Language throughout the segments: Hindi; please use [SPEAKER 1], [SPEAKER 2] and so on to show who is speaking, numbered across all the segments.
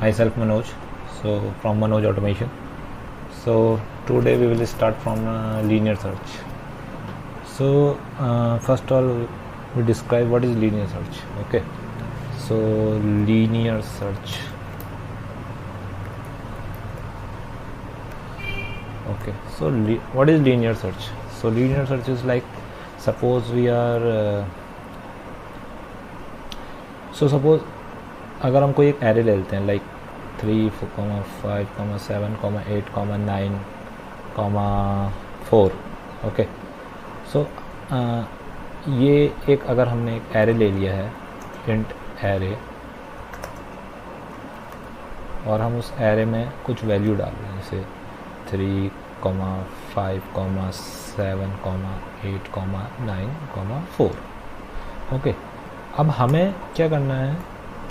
[SPEAKER 1] Myself Manoj, so from Manoj Automation. So today we will start from linear search. So first of all we describe what is linear search. Okay, so linear search. Okay, so what is linear search? So linear search is like, suppose we are suppose अगर हम कोई एक एरे ले लेते हैं लाइक 3, 5, 7, 8, 9, 4. ओके, सो ये एक अगर हमने एक एरे ले लिया है, इंट एरे, और हम उस एरे में कुछ वैल्यू डाल रहे हैं जैसे 3, 5, 7, 8, 9, 4. ओके, अब हमें क्या करना है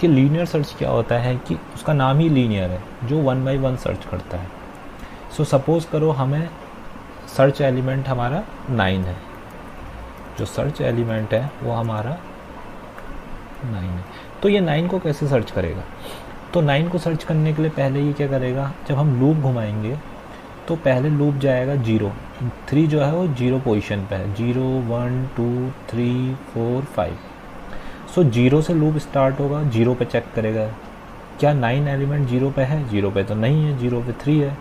[SPEAKER 1] कि लीनियर सर्च क्या होता है कि उसका नाम ही लीनियर है, जो 1 by 1 सर्च करता है. सो सपोज़ करो हमें सर्च एलिमेंट हमारा 9 है, जो सर्च एलिमेंट है वो हमारा 9 है. तो ये 9 को कैसे सर्च करेगा? तो 9 को सर्च करने के लिए पहले ये क्या करेगा, जब हम लूप घुमाएंगे तो पहले लूप जाएगा 0, 3 जो है वो 0 पोजीशन पे है, 0, 1, 2, 3, 4, 5. सो 0 से लूप स्टार्ट होगा, 0 पे चेक करेगा क्या 9 एलिमेंट 0 पे है, 0 पे तो नहीं है, 0 पे 3 है,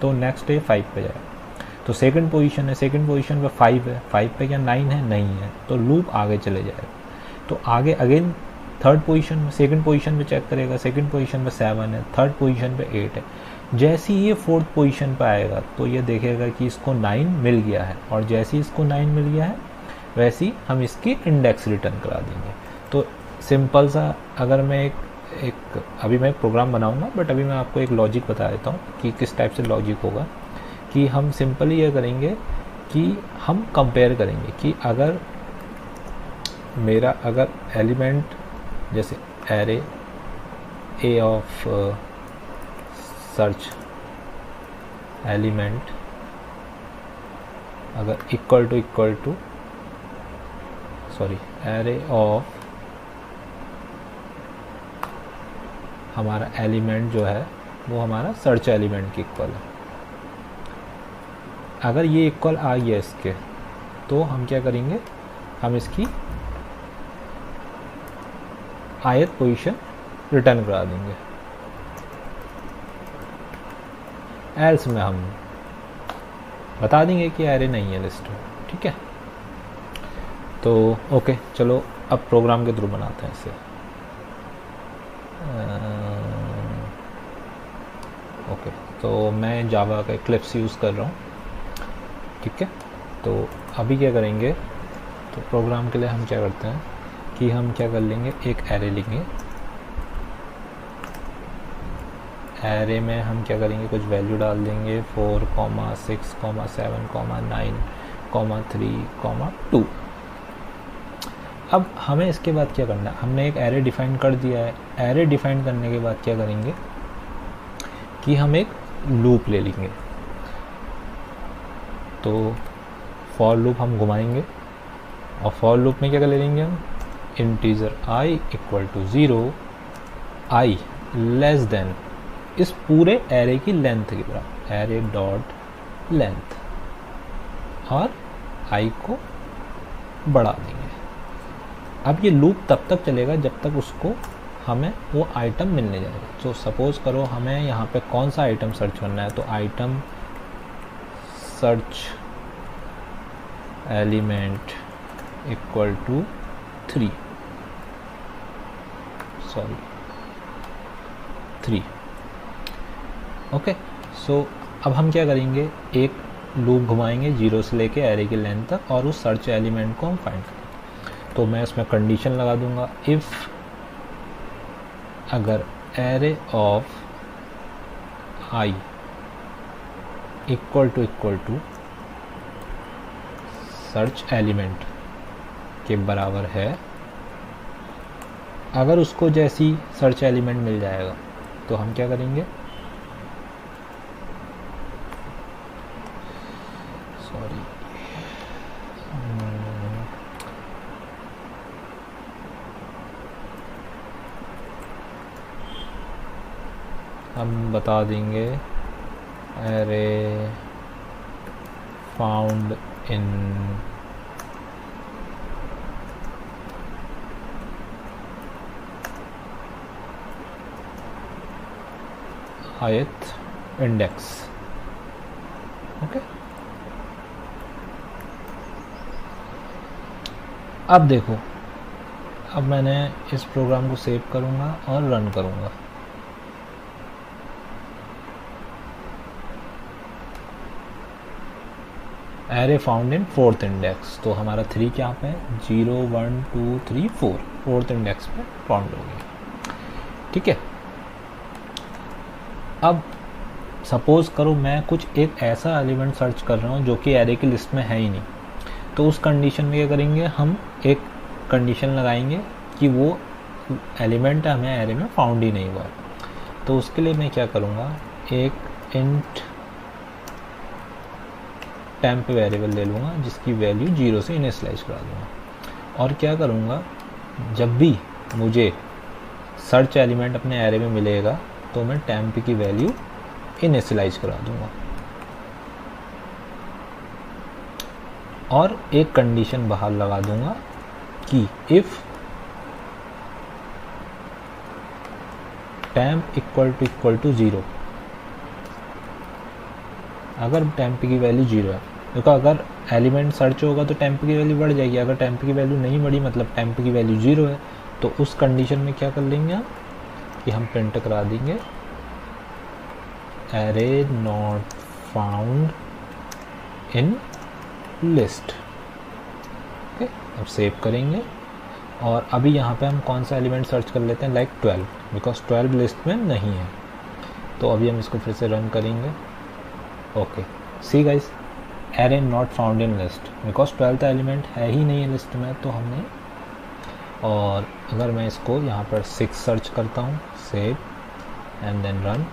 [SPEAKER 1] तो नेक्स्ट डे 5 पे जाएगा. तो सेकंड पोजीशन है, सेकंड पोजीशन पे 5 है, 5 पे क्या 9 है, नहीं है, तो लूप आगे चले जाएगा. तो आगे अगेन थर्ड पोजीशन में, सेकंड पोजीशन पे चेक करेगा, सेकंड पोजीशन पे 7 है, थर्ड पोजीशन पे 8 है. जैसे ही ये फोर्थ पोजीशन पे आएगा तो ये देखेगा कि इसको 9 मिल गया है, और जैसे ही इसको 9 मिल गया है वैसे ही हम इसकी इंडेक्स रिटर्न करा देंगे. तो सिंपल सा, अगर मैं एक अभी मैं एक प्रोग्राम बनाऊंगा, बट अभी मैं आपको एक लॉजिक बता देता हूँ कि किस टाइप से लॉजिक होगा. कि हम सिंपली ये करेंगे कि हम कंपेयर करेंगे कि अगर मेरा अगर एलिमेंट जैसे array A of search element अगर इक्वल टू एरे ऑफ हमारा एलिमेंट जो है वो हमारा सर्च एलिमेंट के इक्वल है. अगर ये इक्वल आ गया इसके, तो हम क्या करेंगे, हम इसकी आयत पोजीशन रिटर्न करा देंगे. एल्स में हम बता देंगे कि एरे नहीं है लिस्ट में. ठीक है, तो ओके, चलो अब प्रोग्राम के थ्रू बनाते हैं इसे. ओके, तो मैं जावा का इक्लिप्स यूज़ कर रहा हूँ. ठीक है, तो अभी क्या करेंगे, तो प्रोग्राम के लिए हम क्या करते हैं कि हम क्या कर लेंगे, एक एरे लेंगे. एरे में हम क्या करेंगे, कुछ वैल्यू डाल देंगे 4, 6, 7, 9, 3, 2. अब हमें इसके बाद क्या करना है, हमने एक एरे डिफाइन कर दिया है. एरे डिफाइन करने के बाद क्या करेंगे कि हम एक लूप ले लेंगे. तो फॉर लूप हम घुमाएंगे, और फॉर लूप में क्या कर ले लेंगे हम, integer i equal to 0, i less than इस पूरे एरे की लेंथ के बराबर, एरे डॉट लेंथ, और i को बढ़ा देंगे. अब ये लूप तब तक चलेगा जब तक उसको हमें वो आइटम मिलने जाएगा. तो सपोज़ करो हमें यहाँ पे कौन सा आइटम सर्च करना है, तो item search element equal to 3. Okay, so अब हम क्या करेंगे, एक लूप घुमाएंगे 0 से लेके एरे की लेंथ तक, और उस सर्च एलिमेंट को हम फाइंड करेंगे. तो मैं इसमें कंडीशन लगा दूंगा, इफ़ अगर array of i equal to search element के बराबर है, अगर उसको जैसी सर्च एलिमेंट मिल जाएगा तो हम क्या करेंगे, हम बता देंगे array found in ith index. Okay, अब देखो, अब मैंने इस प्रोग्राम को सेव करूंगा और रन करूंगा। Array found in fourth index, तो हमारा 3 क्या पे है, 0 1 2 3 4, फोर्थ इंडेक्स पे फाउंड हो गया। ठीक है, अब सपोज करो मैं कुछ एक ऐसा एलिमेंट सर्च कर रहा हूँ जो कि एरे की लिस्ट में है ही नहीं, तो उस कंडीशन में क्या करेंगे, हम एक कंडीशन लगाएंगे कि वो एलिमेंट हमें एरे में फाउंड ही नहीं हुआ। तो उसके लिए मैं क्या करूँगा, एक इंट टेम्प वेरिएबल ले लूँगा जिसकी वैल्यू 0 से इनिशियलाइज करा दूँगा, और क्या करूँगा, जब भी मुझे सर्च एलिमेंट अपने एरे में मिलेगा तो मैं टेम्प की वैल्यू इनिशियलाइज करा दूँगा, और एक कंडीशन बाहर लगा दूँगा कि इफ़ टेम्प इक्वल टू 0, अगर टेम्प की वैल्यू 0 है, देखो अगर एलिमेंट सर्च होगा तो टेम्प की वैल्यू बढ़ जाएगी, अगर टेम्प की वैल्यू नहीं बढ़ी मतलब टेम्प की वैल्यू 0 है, तो उस कंडीशन में क्या कर लेंगे हम कि हम प्रिंट करा देंगे array not found in list. Okay, अब सेव करेंगे, और अभी यहाँ पे हम कौन सा एलिमेंट सर्च कर लेते हैं, लाइक 12, बिकॉज 12 लिस्ट में नहीं है। तो अभी हम इसको फिर से रन करेंगे। Okay, see guys, array not found in list, because 12th element है ही नहीं है लिस्ट में, तो हमने, और अगर मैं इसको यहाँ पर 6 सर्च करता हूँ, save and then run,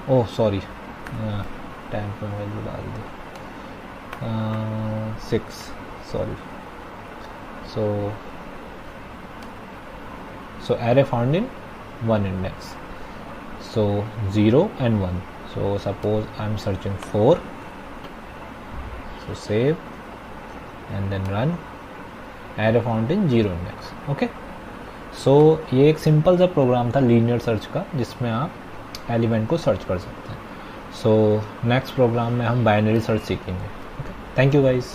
[SPEAKER 1] oh sorry, temp में वैल्यू डाल दी, 6, sorry. so array found in one index, so 0 and 1, so suppose I'm searching 4, so save and then run, array found in 0 index। Okay, सो ये एक सिंपल सा प्रोग्राम था लीनियर सर्च का, जिसमें आप एलिमेंट को सर्च कर सकते हैं। सो नेक्स्ट प्रोग्राम में हम बाइनरी सर्च सीखेंगे। Okay, thank you guys.